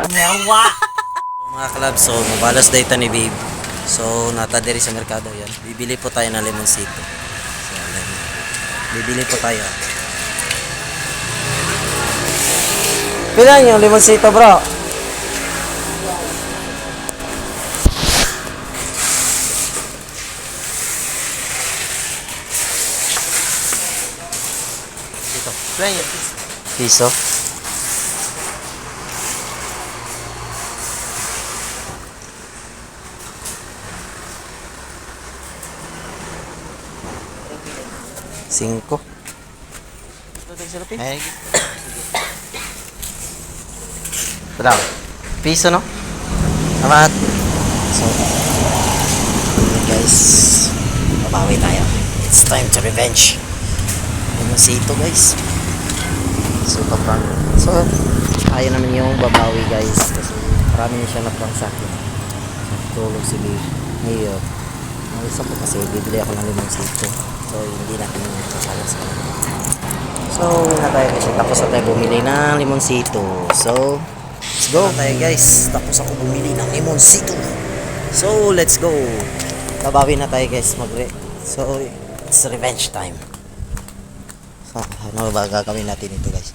Yawa! Mga kalab, so mabalas data ni babe. So nata diri sa merkado yan. Bibili po tayo ng lemonsito. So bibili po tayo. Pila yung lemonsito, bro? Ito. Pila yung piso? Singko. Ay. Berapa? Piso, no? Amat. So, guys, mabawi tayo. It's time to revenge. Ano si ito, guys? So, ayaw naman yung babawi, guys. Kasi marami niya siya napang sa akin. Tulog si babe. Ngayon, ang isa po kasi, bibili ako ng limonsito. So, hindi natin yung kasala sa kanila. So, na tayo kasi. Tapos na tayo bumili ng limonsito. So, let's go tayo, guys. Tapos ako bumili ng limonsito. So, let's go. Babawi na tayo, guys. So, it's revenge time. So, ano ba gagawin natin ito, guys?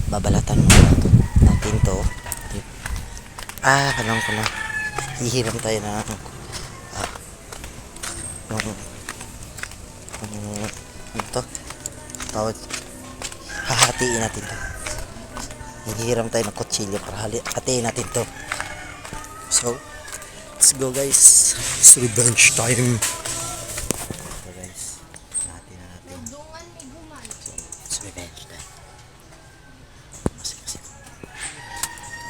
Babalatan natin to. Alam ko na. Hihiram tayo na ito. Tawag. Hahatiin natin to. Hihiram tayo ng kutsilyo para hatiin natin to. So, let's go, guys. It's revenge time. So, guys. Hahatiin na natin. So, it's revenge time. Masik.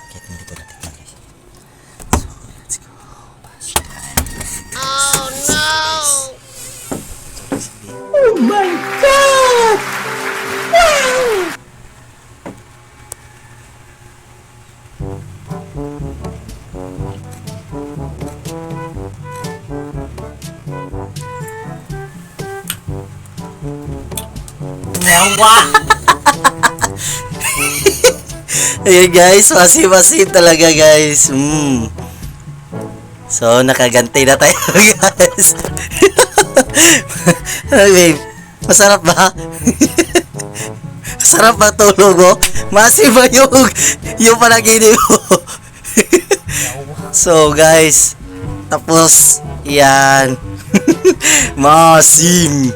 Kahit hindi ko natin guys. So, let's go. Oh, no! Oh, my God! Wow! Yawa! Ayan, guys, masi talaga, guys. So, nakagantay na tayo, guys. Babe, masarap ba? Masarap ba tulog mo? Masi ba yung panaginip mo? So, guys, tapos, yan. Maasim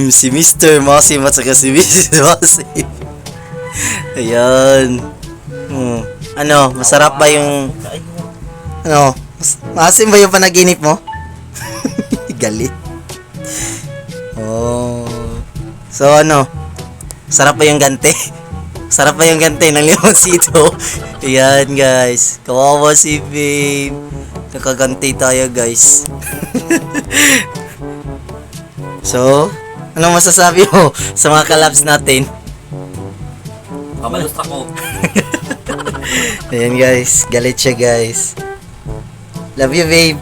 si Mr. Maasim at saka si Mrs. Maasim. Ayan. Ano, masarap ba yung maasim ba yung panaginip mo? Galit. Oh. So sarap ba yung gante? Sarap ba yung gante ng limonsito? Ayan, guys. Kawawa si babe. Nakagante tayo, guys. So, anong masasabi mo sa mga collabs natin? Kamalus ako. Ayan, guys. Galit siya, guys. Love you, babe.